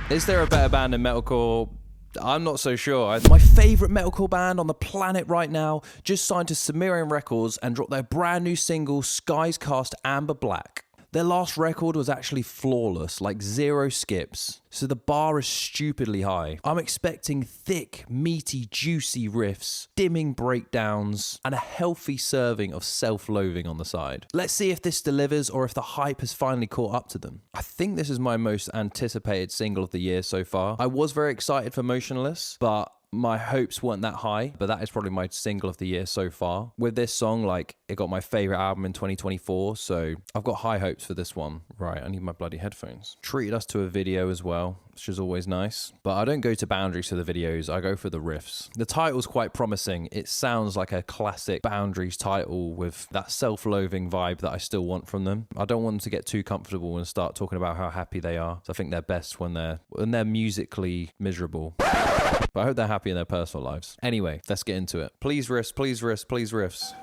Is there a better band than Metalcore? I'm not so sure. My favourite metalcore band on the planet right now just signed to Sumerian Records and dropped their brand new single, Skies Cast Amber Black. Their last record was actually flawless, like 0 skips, so the bar is stupidly high. I'm expecting thick, meaty, juicy riffs, dimming breakdowns, and a healthy serving of self-loathing on the side. Let's see if this delivers or if the hype has finally caught up to them. I think this is my most anticipated single of the year so far. I was very excited for Motionless, but my hopes weren't that high, but that is probably my single of the year so far. With this song, like, it got my favorite album in 2024, so I've got high hopes for this one. Right, I need my bloody headphones. Treated us to a video as well, which is always nice. But I don't go to Boundaries for the videos, I go for the riffs. The title's quite promising. It sounds like a classic Boundaries title with that self-loathing vibe that I still want from them. I don't want them to get too comfortable and start talking about how happy they are. So I think they're best when they're musically miserable. But I hope they're happy in their personal lives. Anyway, let's get into it. Please riffs, please riffs, please riffs.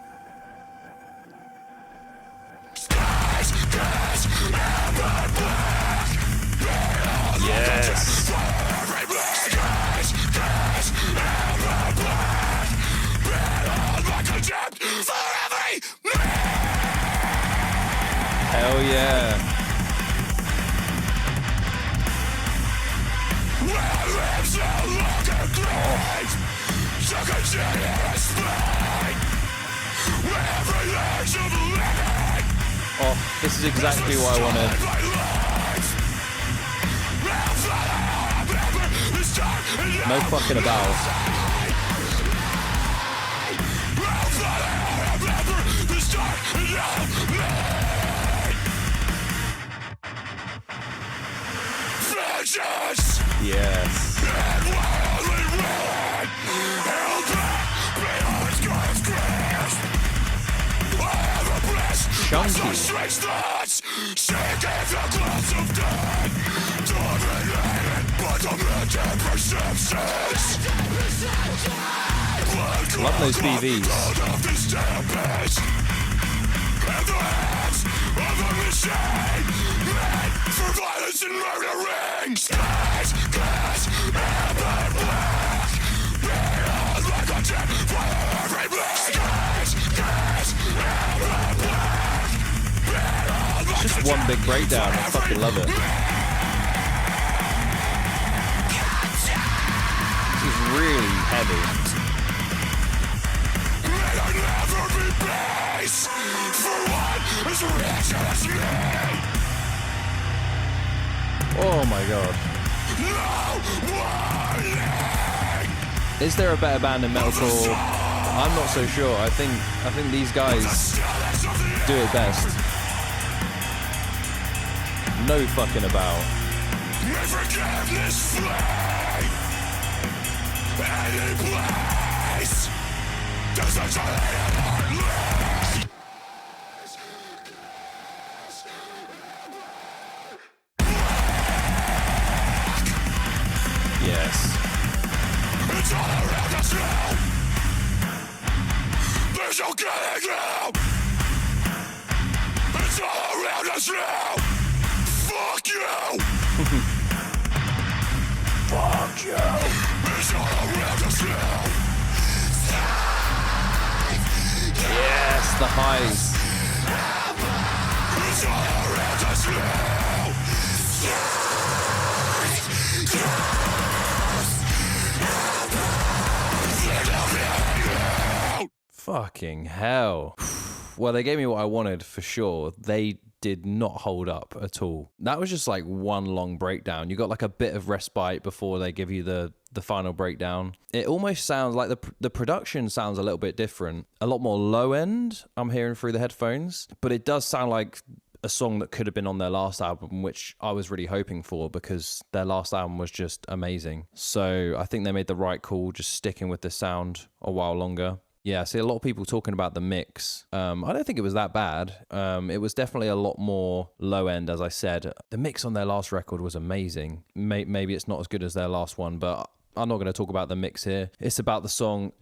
Yes. Hell yeah. Oh, this is exactly what I wanted. No fucking about. Yes. Chunky. Love those BVs. Just one big breakdown. I fucking love it. This is really heavy. Oh my god. Is there a better band than Metalcore? I'm not so sure. I think these guys do it best. No fucking about. Yes. It's all around us now. There's no getting out. It's all around us now. Fuck you. Fuck you. It's all around us now. Yes, the highs. It's all around us now. Fucking hell. Well, they gave me what I wanted for sure. They did not hold up at all. That was just like one long breakdown. You got like a bit of respite before they give you the final breakdown. It almost sounds like the production sounds a little bit different. A lot more low end, I'm hearing through the headphones. But it does sound like a song that could have been on their last album, which I was really hoping for because their last album was just amazing. So I think they made the right call just sticking with the sound a while longer. Yeah, I see a lot of people talking about the mix. I don't think it was that bad. It was definitely a lot more low end, as I said. The mix on their last record was amazing. Maybe it's not as good as their last one, but I'm not going to talk about the mix here. It's about the song.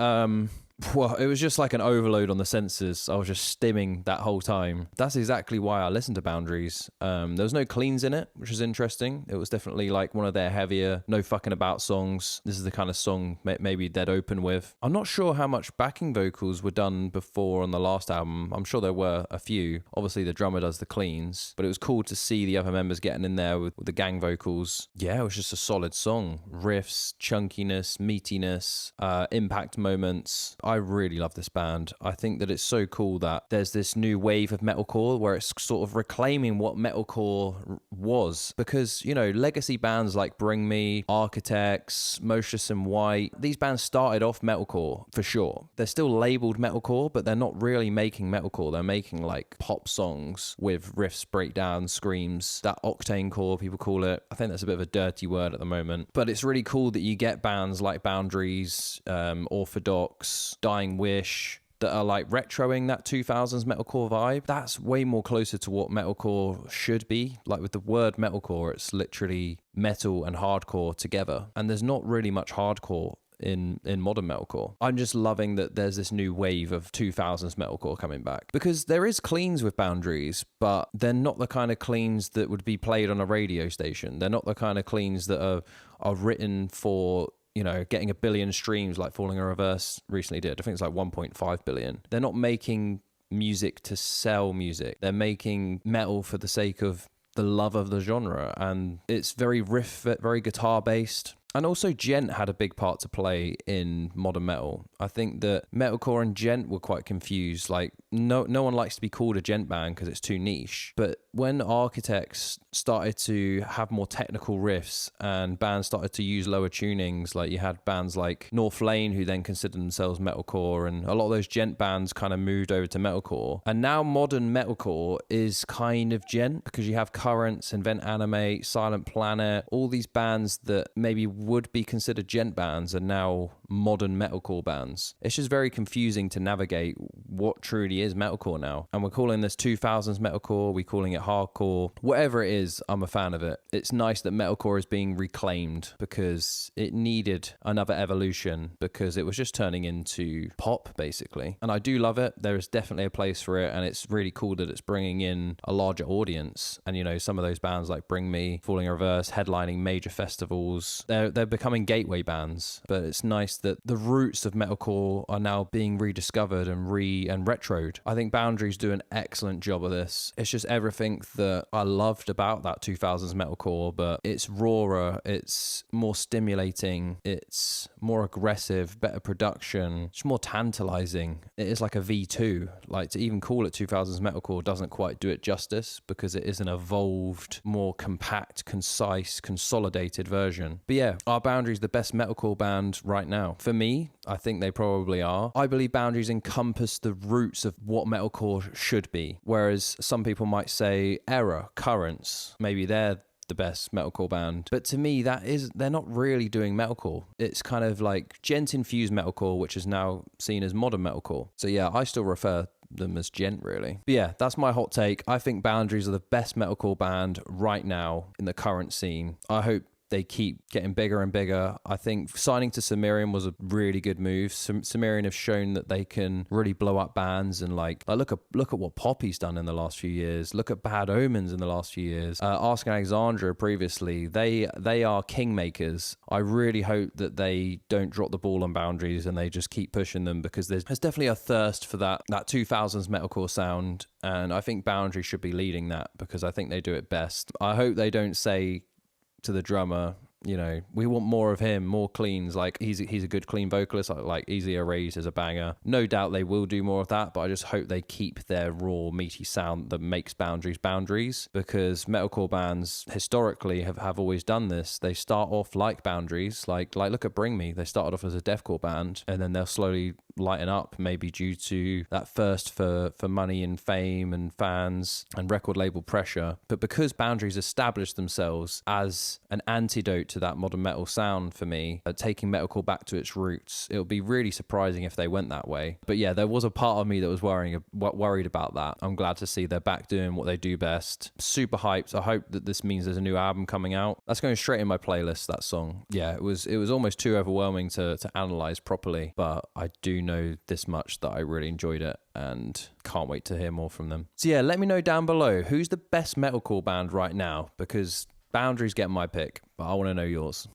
Well, it was just like an overload on the senses. I was just stimming that whole time. That's exactly why I listened to Boundaries. There was no cleans in it, which is interesting. It was definitely like one of their heavier, no fucking about songs. This is the kind of song maybe they'd open with. I'm not sure how much backing vocals were done before on the last album. I'm sure there were a few. Obviously, the drummer does the cleans, but it was cool to see the other members getting in there with the gang vocals. Yeah, it was just a solid song. Riffs, chunkiness, meatiness, impact moments. I really love this band. I think that it's so cool that there's this new wave of metalcore where it's sort of reclaiming what metalcore was, because, you know, legacy bands like Bring Me, Architects, Motionless in White, these bands started off metalcore for sure. They're still labeled metalcore, but they're not really making metalcore. They're making like pop songs with riffs, breakdowns, screams, that octane core people call it. I think that's a bit of a dirty word at the moment, but it's really cool that you get bands like Boundaries, Orthodox, Dying Wish, that are like retroing that 2000s metalcore vibe. That's way more closer to what metalcore should be. Like with the word metalcore, it's literally metal and hardcore together, and there's not really much hardcore in modern metalcore. I'm just loving that there's this new wave of 2000s metalcore coming back, because there is cleans with Boundaries, but they're not the kind of cleans that would be played on a radio station. They're not the kind of cleans that are written for, you know, getting 1 billion streams like Falling in Reverse recently did. I think it's like 1.5 billion. They're not making music to sell music. They're making metal for the sake of the love of the genre, and it's very riff, very guitar based. And also gent had a big part to play in modern metal. I think that metalcore and gent were quite confused. Like no one likes to be called a gent band because it's too niche. But when Architects started to have more technical riffs and bands started to use lower tunings, like you had bands like North Lane who then considered themselves metalcore, and a lot of those gent bands kind of moved over to metalcore. And now modern metalcore is kind of gent, because you have Currents, Invent Animate, Silent Planet, all these bands that maybe would be considered gent bands are now modern metalcore bands. It's just very confusing to navigate what truly is metalcore now. And we're calling this 2000s metalcore, we're calling it hardcore. Whatever it is, I'm a fan of it. It's nice that metalcore is being reclaimed, because it needed another evolution, because it was just turning into pop basically. And I do love it. There is definitely a place for it, and it's really cool that it's bringing in a larger audience. And you know, some of those bands like Bring Me, Falling in Reverse, headlining major festivals, they're becoming gateway bands. But it's nice that the roots of metalcore are now being rediscovered and retroed. I think Boundaries do an excellent job of this. It's just everything that I loved about that 2000s metalcore, but it's rawer, it's more stimulating, it's more aggressive, better production, it's more tantalizing. It is like a V2. Like, to even call it 2000s metalcore doesn't quite do it justice, because it is an evolved, more compact, concise, consolidated version. But yeah, are Boundaries the best metalcore band right now? For me, I think they probably are. I believe Boundaries encompass the roots of what metalcore should be, whereas some people might say Error, Currents, maybe they're the best metalcore band. But to me, they're not really doing metalcore. It's kind of like gent-infused metalcore, which is now seen as modern metalcore. So yeah, I still refer them as gent, really. But yeah, that's my hot take. I think Boundaries are the best metalcore band right now in the current scene. I hope they keep getting bigger and bigger. I think signing to Sumerian was a really good move. Sumerian have shown that they can really blow up bands, and like look at what Poppy's done in the last few years. Look at Bad Omens in the last few years. Ask Alexandra previously. They are kingmakers. I really hope that they don't drop the ball on Boundaries and they just keep pushing them, because there's definitely a thirst for that 2000s metalcore sound, and I think Boundaries should be leading that, because I think they do it best. I hope they don't say to the drummer, you know, we want more of him, more cleans. Like he's a good clean vocalist, like Easily Erased is a banger. No doubt they will do more of that, but I just hope they keep their raw, meaty sound that makes Boundaries, because metalcore bands historically have always done this. They start off like Boundaries, like look at Bring Me. They started off as a deathcore band, and then they'll slowly lighten up, maybe due to that thirst for money and fame and fans and record label pressure. But because Boundaries established themselves as an antidote to that modern metal sound, for me, taking metalcore back to its roots, it would be really surprising if they went that way. But yeah, there was a part of me that was worried about that. I'm glad to see they're back doing what they do best. Super hyped. I hope that this means there's a new album coming out. That's going straight in my playlist, that song. Yeah, it was almost too overwhelming to analyze properly, but I do know this much that I really enjoyed it and can't wait to hear more from them. So yeah, let me know down below who's the best metalcore band right now, because Boundary's getting my pick, but I want to know yours.